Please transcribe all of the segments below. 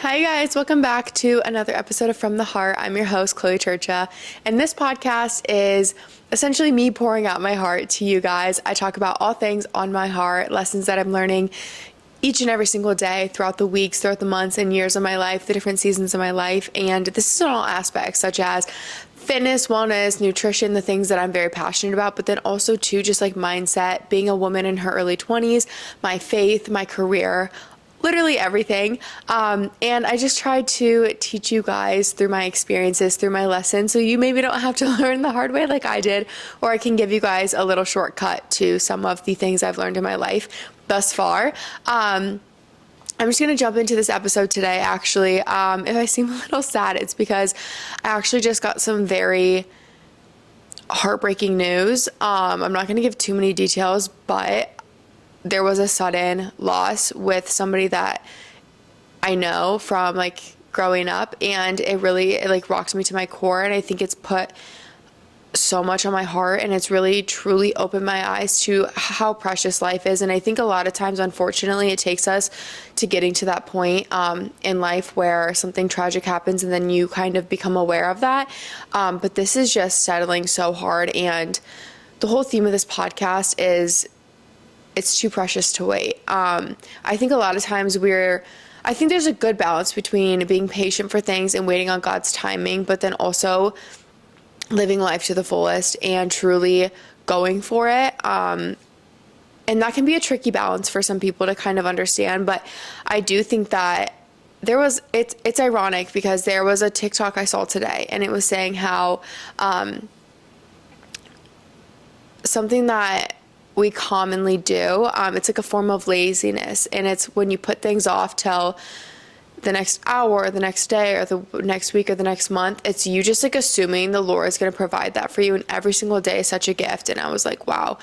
Hi guys, welcome back to another episode of From the Heart. I'm your host, Chloe Trca, and this podcast is essentially me pouring out my heart to you guys. I talk about all things on my heart, lessons that I'm learning each and every single day throughout the weeks, throughout the months and years of my life, the different seasons of my life, and this is on all aspects such as fitness, wellness, nutrition, the things that I'm very passionate about, but then also too just like mindset, being a woman in her early 20s, my faith, my career, literally everything. And I just try to teach you guys through my experiences, through my lessons, so you maybe don't have to learn the hard way like I did, or I can give you guys a little shortcut to some of the things I've learned in my life thus far. I'm just going to jump into this episode today, actually. If I seem a little sad, it's because I actually just got some very heartbreaking news. I'm not going to give too many details, but there was a sudden loss with somebody that I know from like growing up, and it like rocked me to my core, and I think it's put so much on my heart, and it's really truly opened my eyes to how precious life is. And I think a lot of times, unfortunately, it takes us to getting to that point in life where something tragic happens and then you kind of become aware of that. But this is just settling so hard, and the whole theme of this podcast is it's too precious to wait. I think a lot of times I think there's a good balance between being patient for things and waiting on God's timing, but then also living life to the fullest and truly going for it. And that can be a tricky balance for some people to kind of understand, but I do think that it's ironic because there was a TikTok I saw today, and it was saying how something that we commonly do, it's like a form of laziness, and it's when you put things off till the next hour or the next day or the next week or the next month. It's you just like assuming the Lord is going to provide that for you, and every single day is such a gift. And I was like, wow,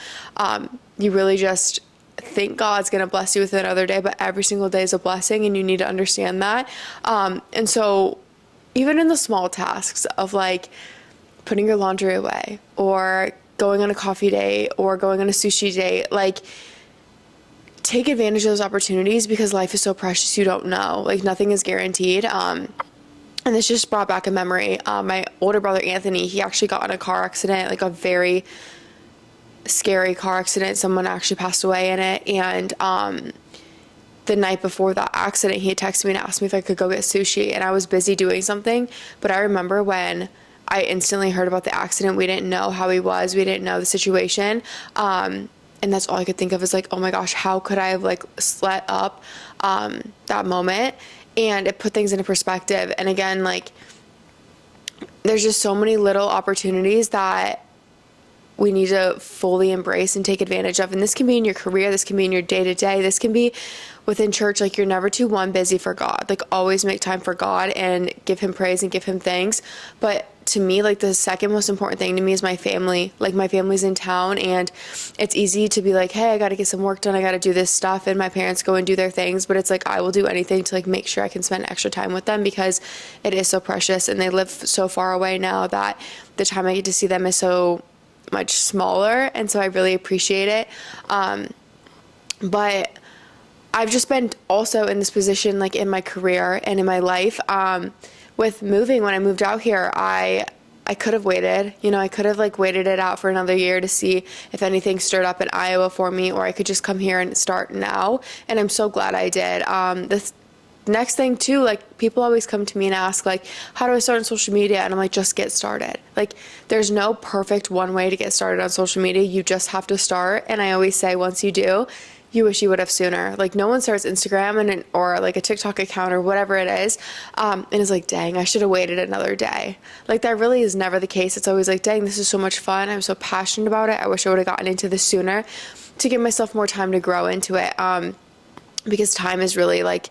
you really just think God's going to bless you with another day, but every single day is a blessing, and you need to understand that. And so even in the small tasks of like putting your laundry away or going on a coffee date or going on a sushi date, like take advantage of those opportunities because life is so precious. You don't know, like nothing is guaranteed. And this just brought back a memory. My older brother, Anthony, he actually got in a car accident, like a very scary car accident. Someone actually passed away in it. And, the night before that accident, he had texted me and asked me if I could go get sushi, and I was busy doing something. But I remember when I instantly heard about the accident, we didn't know how he was. We didn't know the situation. And that's all I could think of is like, oh my gosh, how could I have like let up that moment? And it put things into perspective. And again, like there's just so many little opportunities that we need to fully embrace and take advantage of. And this can be in your career. This can be in your day-to-day. This can be within church. Like you're never too busy for God. Like always make time for God and give him praise and give him thanks. But to me, like the second most important thing to me is my family. Like my family's in town, and it's easy to be like, hey, I got to get some work done. I got to do this stuff. And my parents go and do their things. But it's like, I will do anything to like make sure I can spend extra time with them because it is so precious. And they live so far away now that the time I get to see them is so much smaller. And so I really appreciate it. But I've just been also in this position, like in my career and in my life, with moving. When I moved out here, I could have waited, I could have like waited it out for another year to see if anything stirred up in Iowa for me, or I could just come here and start now. And I'm so glad I did. This next thing too, like people always come to me and ask like, how do I start on social media? And I'm like, just get started. Like there's no perfect one way to get started on social media. You just have to start. And I always say, once you do, you wish you would have sooner. Like no one starts Instagram or like a TikTok account or whatever it is, and is like, dang, I should have waited another day. Like that really is never the case. It's always like, dang, this is so much fun. I'm so passionate about it. I wish I would have gotten into this sooner to give myself more time to grow into it. Because time is really like,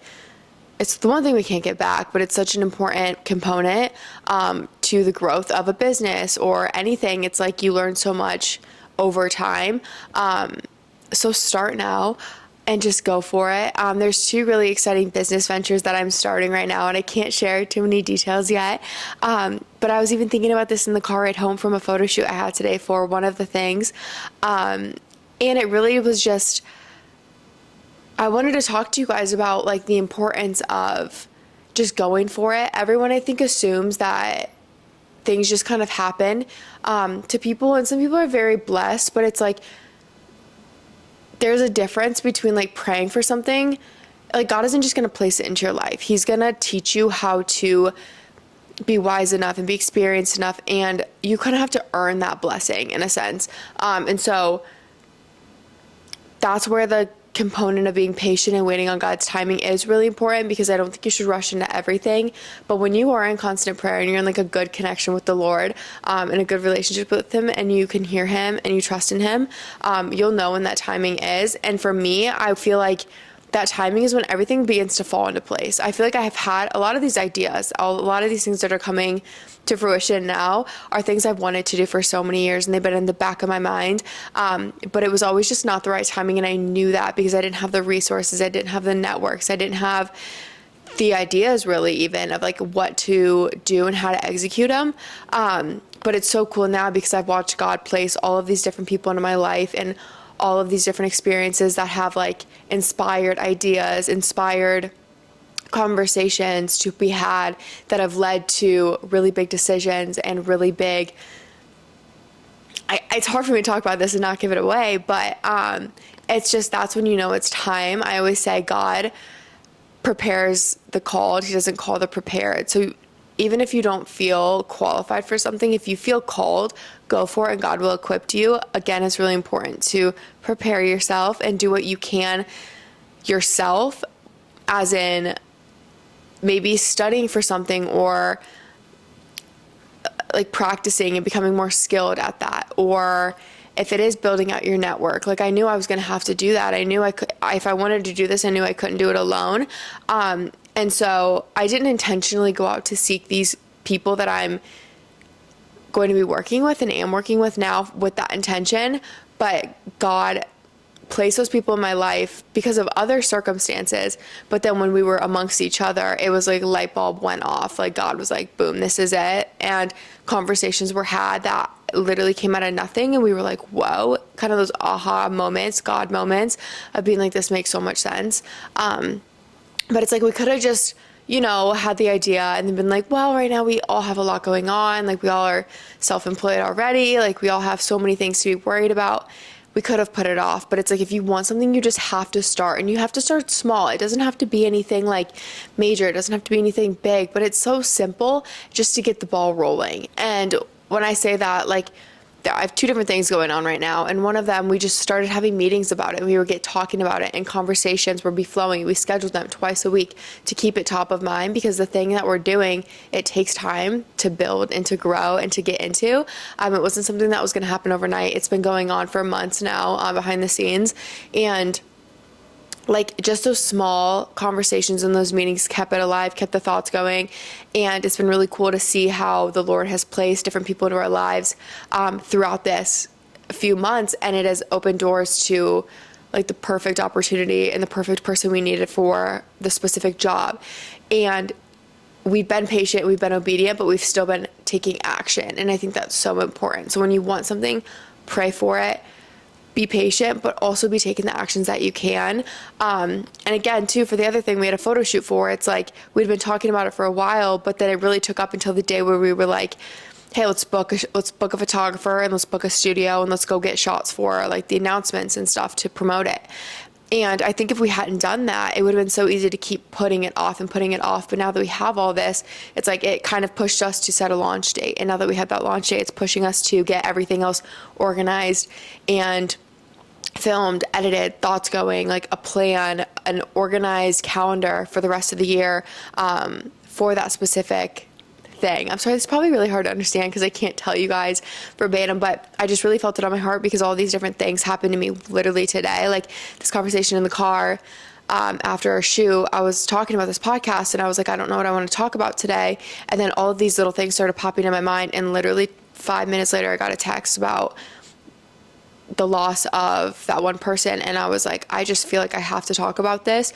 it's the one thing we can't get back, but it's such an important component to the growth of a business or anything. It's like you learn so much over time. So start now and just go for it. There's 2 really exciting business ventures that I'm starting right now, and I can't share too many details yet. But I was even thinking about this in the car ride home from a photo shoot I had today for one of the things. And it really was just, I wanted to talk to you guys about like the importance of just going for it. Everyone, I think, assumes that things just kind of happen to people, and some people are very blessed, but it's like there's a difference between like praying for something. Like, God isn't just going to place it into your life. He's going to teach you how to be wise enough and be experienced enough, and you kind of have to earn that blessing in a sense. And so that's where the component of being patient and waiting on God's timing is really important, because I don't think you should rush into everything. But when you are in constant prayer and you're in like a good connection with the Lord, and a good relationship with him, and you can hear him and you trust in him, you'll know when that timing is. And for me, I feel like that timing is when everything begins to fall into place. I feel like I have had a lot of these ideas, a lot of these things that are coming to fruition now are things I've wanted to do for so many years, and they've been in the back of my mind. But it was always just not the right timing, and I knew that because I didn't have the resources, I didn't have the networks, I didn't have the ideas really even of like what to do and how to execute them. But it's so cool now because I've watched God place all of these different people into my life, and all of these different experiences that have like inspired ideas, inspired conversations to be had that have led to really big decisions and really big, it's hard for me to talk about this and not give it away, but it's just, that's when you know it's time. I always say God prepares the called, he doesn't call the prepared. So even if you don't feel qualified for something, if you feel called, go for it and God will equip you. Again, it's really important to prepare yourself and do what you can yourself, as in maybe studying for something, or like practicing and becoming more skilled at that. Or if it is building out your network, like I knew I was going to have to do that. I knew I could, if I wanted to do this, I knew I couldn't do it alone. And so I didn't intentionally go out to seek these people that I'm going to be working with and am working with now with that intention. But God placed those people in my life because of other circumstances. But then when we were amongst each other, it was like light bulb went off. Like God was like, boom, this is it. And conversations were had that literally came out of nothing. And we were like, whoa, kind of those aha moments, God moments of being like, this makes so much sense. But it's like, we could have just, had the idea and then been like, well, right now we all have a lot going on. Like we all are self-employed already. Like we all have so many things to be worried about. We could have put it off, but it's like, if you want something, you just have to start, and you have to start small. It doesn't have to be anything like major. It doesn't have to be anything big, but it's so simple just to get the ball rolling. And when I say that, like, I have two different things going on right now. And one of them, we just started having meetings about it. We were talking about it, and conversations would be flowing. We scheduled them twice a week to keep it top of mind, because the thing that we're doing, it takes time to build and to grow and to get into. It wasn't something that was going to happen overnight. It's been going on for months now, behind the scenes. And like just those small conversations in those meetings kept it alive, kept the thoughts going. And it's been really cool to see how the Lord has placed different people into our lives throughout this few months. And it has opened doors to like the perfect opportunity and the perfect person we needed for the specific job. And we've been patient, we've been obedient, but we've still been taking action. And I think that's so important. So when you want something, pray for it. Be patient, but also be taking the actions that you can. And again, too, for the other thing we had a photo shoot for, it's like we'd been talking about it for a while, but then it really took up until the day where we were like, hey, let's book a photographer and let's book a studio and let's go get shots for like the announcements and stuff to promote it. And I think if we hadn't done that, it would have been so easy to keep putting it off and putting it off. But now that we have all this, it's like it kind of pushed us to set a launch date. And now that we have that launch date, it's pushing us to get everything else organized and filmed, edited, thoughts going, like a plan, an organized calendar for the rest of the year for that specific thing. I'm sorry, it's probably really hard to understand because I can't tell you guys verbatim, but I just really felt it on my heart because all these different things happened to me literally today. Like this conversation in the car after our shoot, I was talking about this podcast and I was like, I don't know what I want to talk about today. And then all of these little things started popping in my mind, and literally 5 minutes later, I got a text about the loss of that one person. And I was like, I just feel like I have to talk about this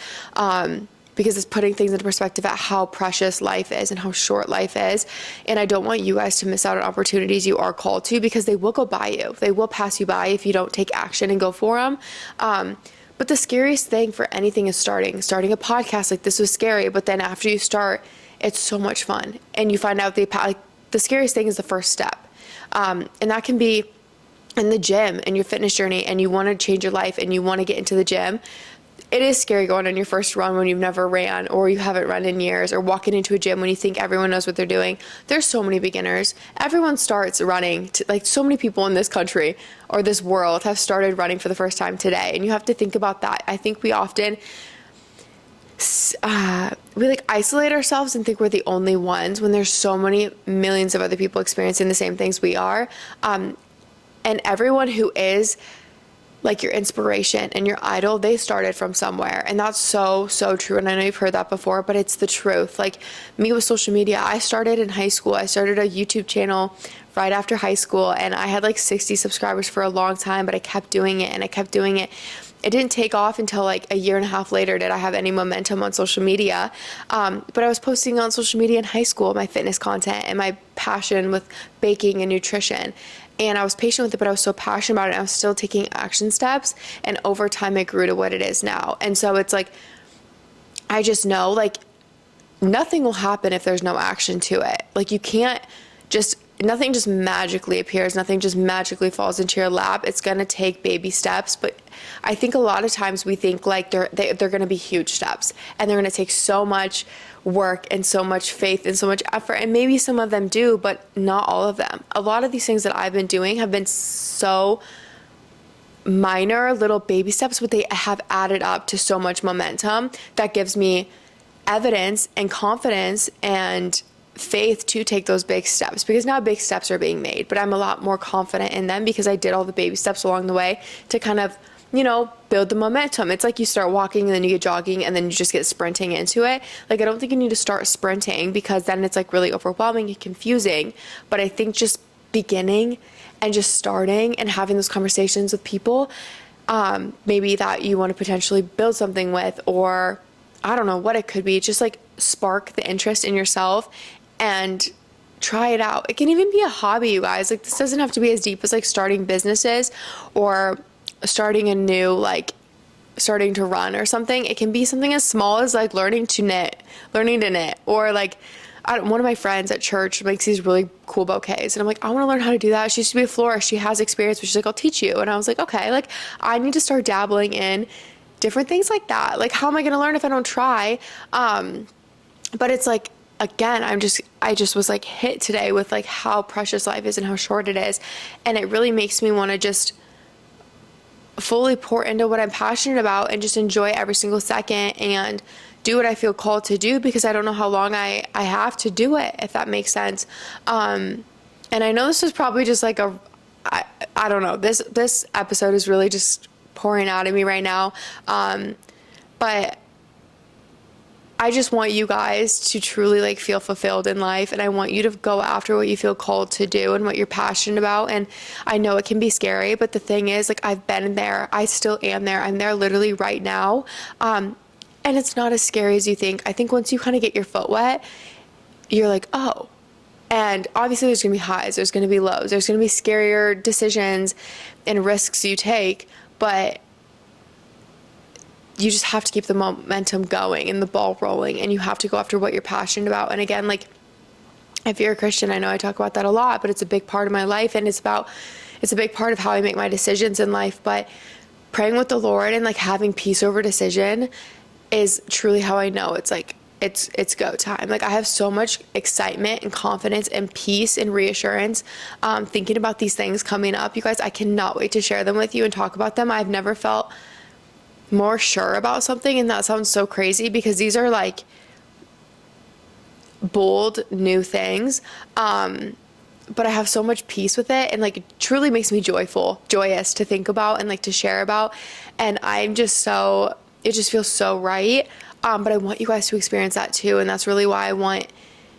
because it's putting things into perspective at how precious life is and how short life is. And I don't want you guys to miss out on opportunities you are called to, because they will go by you. They will pass you by if you don't take action and go for them. But the scariest thing for anything is starting a podcast. Like, this was scary, but then after you start, it's so much fun. And you find out like, the scariest thing is the first step. And that can be in the gym and your fitness journey, and you want to change your life and you want to get into the gym. It is scary going on your first run when you've never ran or you haven't run in years, or walking into a gym when you think everyone knows what they're doing. There's so many beginners. Everyone starts running. Like, so many people in this country or this world have started running for the first time today. And you have to think about that. I think we often we like isolate ourselves and think we're the only ones when there's so many millions of other people experiencing the same things we are. And everyone who is like your inspiration and your idol, they started from somewhere. And that's so, so true. And I know you've heard that before, but it's the truth. Like, me with social media, I started in high school. I started a YouTube channel right after high school, and I had like 60 subscribers for a long time, but I kept doing it and I kept doing it. It didn't take off until like a year and a half later did I have any momentum on social media. But I was posting on social media in high school, my fitness content and my passion with baking and nutrition. And I was patient with it, but I was so passionate about it. I was still taking action steps. And over time, it grew to what it is now. And so it's like, I just know, like, nothing will happen if there's no action to it. Like, you can't just, nothing just magically appears. Nothing just magically falls into your lap. It's going to take baby steps. But I think a lot of times we think like they're going to be huge steps, and they're going to take so much work and so much faith and so much effort. And maybe some of them do, but not all of them. A lot of these things that I've been doing have been so minor little baby steps, but they have added up to so much momentum that gives me evidence and confidence and faith to take those big steps, because now big steps are being made, but I'm a lot more confident in them because I did all the baby steps along the way to kind of, you know, build the momentum. It's like you start walking and then you get jogging and then you just get sprinting into it. Like, I don't think you need to start sprinting, because then it's like really overwhelming and confusing. But I think just beginning and just starting and having those conversations with people, maybe that you want to potentially build something with, or I don't know what it could be, just like spark the interest in yourself and try it out. It can even be a hobby, you guys. Like, this doesn't have to be as deep as like starting businesses or starting a new, like starting to run or something. It can be something as small as like learning to knit, or like, one of my friends at church makes these really cool bouquets, and I'm like, I want to learn how to do that. She used to be a florist. She has experience, but she's like, I'll teach you. And I was like, okay, like, I need to start dabbling in different things like that. Like, how am I going to learn if I don't try? But it's like, again, I just was like hit today with like how precious life is and how short it is. And it really makes me want to just fully pour into what I'm passionate about and just enjoy every single second and do what I feel called to do, because I don't know how long I have to do it, if that makes sense. And I know this is probably just like I don't know, this episode is really just pouring out of me right now. But I just want you guys to truly like feel fulfilled in life, and I want you to go after what you feel called to do and what you're passionate about. And I know it can be scary, but the thing is, like, I've been there. I still am there. I'm there literally right now. And it's not as scary as you think. I think once you kind of get your foot wet, you're like, oh. And obviously there's going to be highs, there's going to be lows, there's going to be scarier decisions and risks you take, but you just have to keep the momentum going and the ball rolling, and you have to go after what you're passionate about. And again, like, if you're a Christian, I know I talk about that a lot, but it's a big part of my life, and it's a big part of how I make my decisions in life. But praying with the Lord and like having peace over decision is truly how I know it's like, it's go time. Like, I have so much excitement and confidence and peace and reassurance thinking about these things coming up. You guys, I cannot wait to share them with you and talk about them. I've never felt more sure about something, and that sounds so crazy because these are like bold new things, but I have so much peace with it, and like, it truly makes me joyous to think about and like to share about. And I'm just so, it just feels so right. But I want you guys to experience that too, and that's really why I want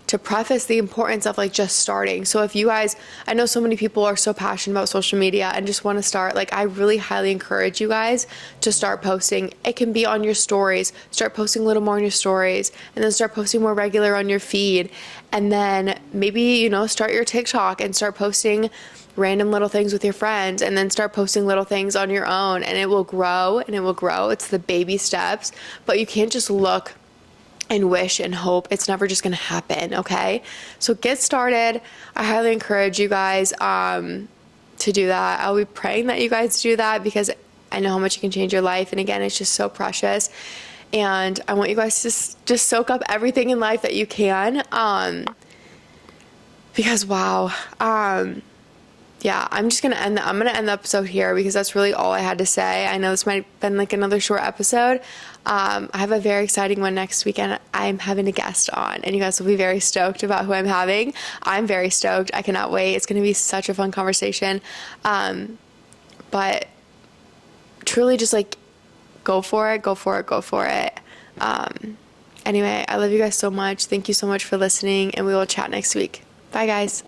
to preface the importance of like just starting. So if you guys, I know so many people are so passionate about social media and just want to start, like I really highly encourage you guys to start posting. It can be on your stories, start posting a little more on your stories, and then start posting more regular on your feed. And then maybe, you know, start your TikTok and start posting random little things with your friends, and then start posting little things on your own, and it will grow and it will grow. It's the baby steps, but you can't just look and wish and hope. It's never just going to happen, okay? So get started. I highly encourage you guys to do that. I'll be praying that you guys do that because I know how much it can change your life. And again, it's just so precious. And I want you guys to just soak up everything in life that you can. Because wow. Yeah, I'm going to end the episode here because that's really all I had to say. I know this might have been like another short episode. I have a very exciting one next weekend. I'm having a guest on, and you guys will be very stoked about who I'm having. I'm very stoked. I cannot wait. It's going to be such a fun conversation. But truly just like go for it. Anyway, I love you guys so much. Thank you so much for listening, and we will chat next week. Bye, guys.